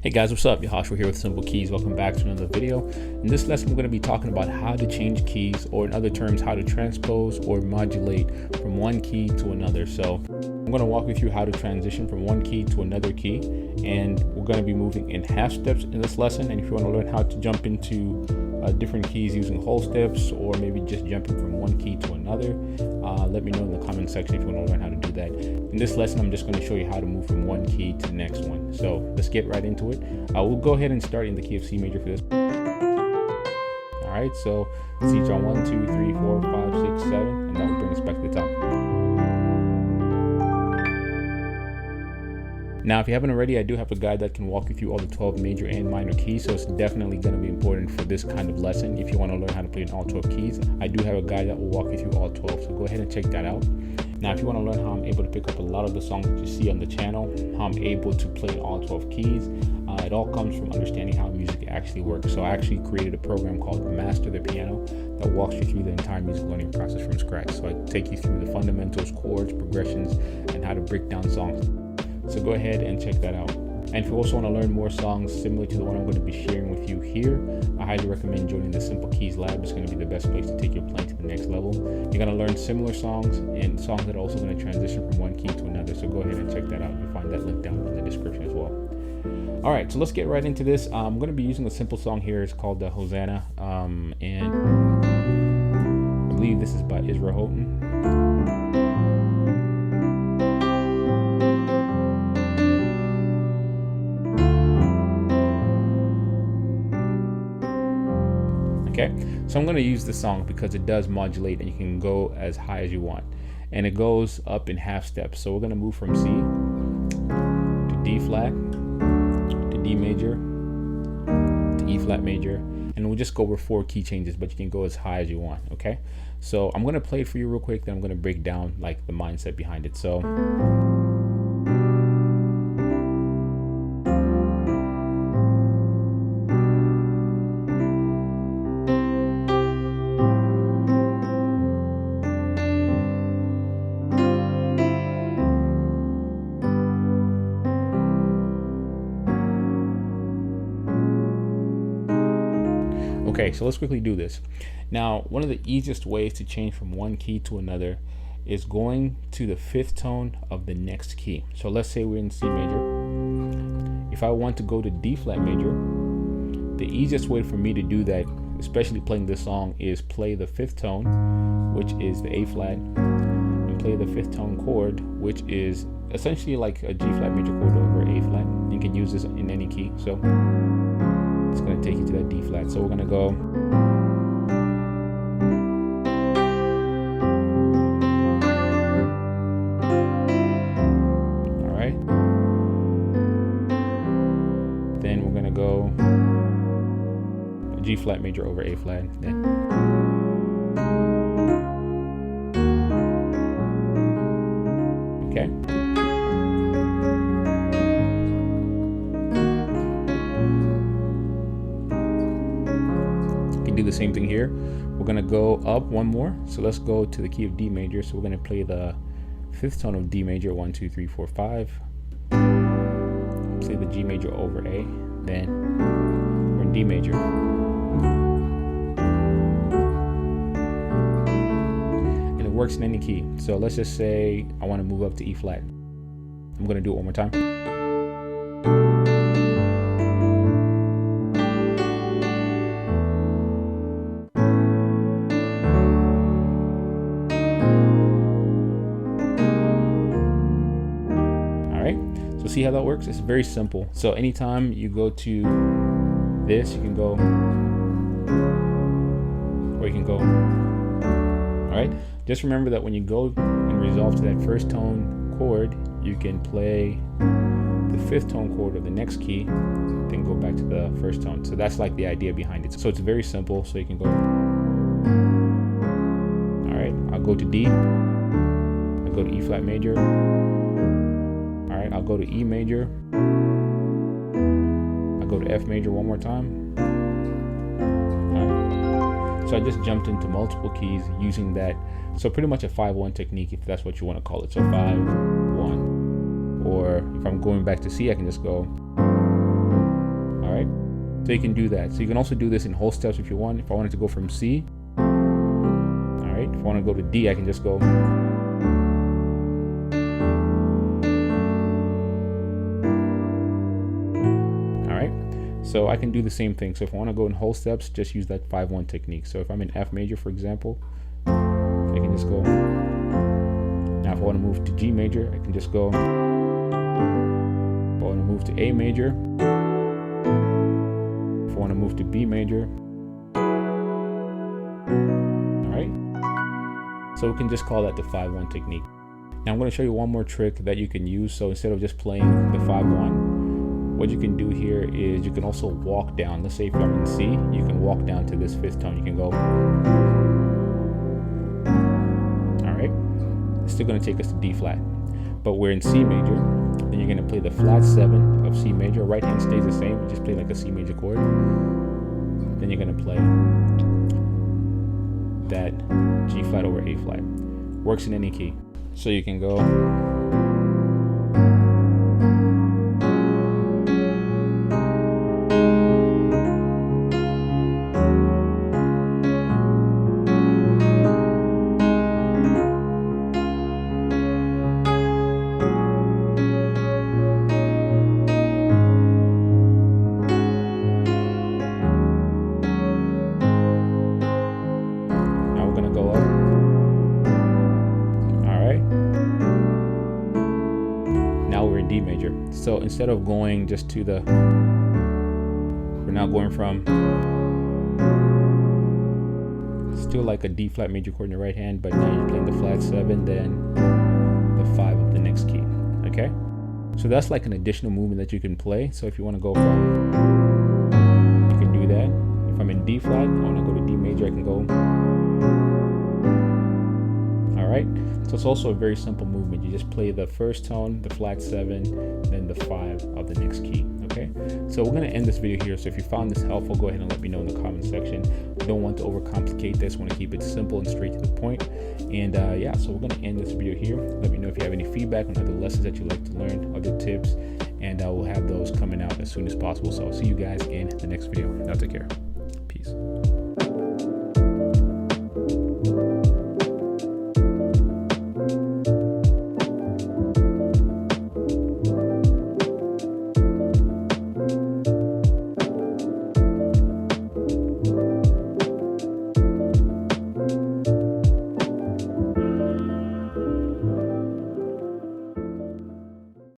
Hey guys, what's up? Joshua here with Simple Keys. Welcome back to another video. In this lesson, we're going to be talking about how to change keys, or in other terms, how to transpose or modulate from one key to another. So I'm going to walk you through how to transition from one key to another key, and we're going to be moving in half steps in this lesson. And if you want to learn how to jump into different keys using whole steps, or maybe just jumping from one key to another, let me know in the comment section if you want to learn how to do that. In this lesson, I'm just going to show you how to move from one key to the next one. So let's get right into it. We'll go ahead and start in the key of C major for this. All right, so C on 1, 2, 3, 4, 5, 6, 7, and that will bring us back to the top. Now, if you haven't already, I do have a guide that can walk you through all the 12 major and minor keys, so it's definitely going to be important for this kind of lesson. If you want to learn how to play in all 12 keys, I do have a guide that will walk you through all 12, so go ahead and check that out. Now, if you want to learn how I'm able to pick up a lot of the songs that you see on the channel, how I'm able to play in all 12 keys, it all comes from understanding how music actually works. So I actually created a program called Master the Piano that walks you through the entire music learning process from scratch. So I take you through the fundamentals, chords, progressions, and how to break down songs. So go ahead and check that out. And if you also want to learn more songs similar to the one I'm going to be sharing with you here, I highly recommend joining the Simple Keys Lab. It's going to be the best place to take your playing to the next level. You're going to learn similar songs and songs that are also going to transition from one key to another. So go ahead and check that out. You'll find that link down in the description as well. All right, so let's get right into this. I'm going to be using a simple song here. It's called the Hosanna, and I believe this is by Israel Houghton. Okay, so I'm going to use this song because it does modulate and you can go as high as you want. And it goes up in half steps. So we're going to move from C to D flat, to D major, to E flat major. And we'll just go over 4 key changes, but you can go as high as you want, okay? So I'm going to play it for you real quick, then I'm going to break down like the mindset behind it. So okay, so let's quickly do this. Now, one of the easiest ways to change from one key to another is going to the 5th tone of the next key. So let's say we're in C major. If I want to go to D flat major, the easiest way for me to do that, especially playing this song, is play the 5th tone, which is the A flat, and play the 5th tone chord, which is essentially like a G flat major chord over A flat. You can use this in any key. So it's going to take you to that D flat. So we're going to go. All right. Then we're going to go G flat major over A flat. Then. Okay. Do the same thing here. We're going to go up one more, so let's go to the key of D major. So we're going to play the 5th tone of D major, 1, 2, 3, 4, 5, play the G major over A, then we're in D major, and it works in any key. So let's just say I want to move up to E flat. I'm going to do it one more time. So see how that works? It's very simple. So anytime you go to this, you can go, or you can go. All right. Just remember that when you go and resolve to that 1st tone chord, you can play the 5th tone chord of the next key, then go back to the 1st tone. So that's like the idea behind it. So it's very simple. So you can go. All right. I'll go to D. I'll go to E flat major. I'll go to E major. I'll go to F major one more time. So I just jumped into multiple keys using that. So pretty much a 5-1 technique, if that's what you want to call it. So 5-1. Or if I'm going back to C, I can just go. All right, so you can do that. So you can also do this in whole steps if you want. If I wanted to go from C, all right, if I want to go to D, I can just go. All right, so I can do the same thing. So if I want to go in whole steps, just use that 5-1 technique. So if I'm in F major, for example, I can just go. Now if I want to move to G major, I can just go. If I want to move to A major, if I want to move to B major, all right, so we can just call that the 5-1 technique. Now I'm going to show you one more trick that you can use. So instead of just playing the 5-1, what you can do here is you can also walk down. Let's say if I'm in C, you can walk down to this 5th tone. You can go, all right, it's still going to take us to D flat, but we're in C major. Then you're going to play the flat 7 of C major. Right hand stays the same, you just play like a C major chord. Then you're going to play that G flat over A flat. Works in any key. So you can go. D major. So instead of going just to the, we're now going from still like a D flat major chord in your right hand, but now you're playing the flat 7, then the 5 of the next key. Okay, so that's like an additional movement that you can play. So if you want to go from, you can do that. If I'm in D flat, I want to go to D major, I can go. Right? So it's also a very simple movement. You just play the first tone, the flat 7, then the 5 of the next key. Okay, so we're going to end this video here. So if you found this helpful, go ahead and let me know in the comment section. I don't want to overcomplicate this. I want to keep it simple and straight to the point. And yeah, so we're going to end this video here. Let me know if you have any feedback on other lessons that you'd like to learn, other tips, and we'll have those coming out as soon as possible. So I'll see you guys in the next video. Now take care. Peace.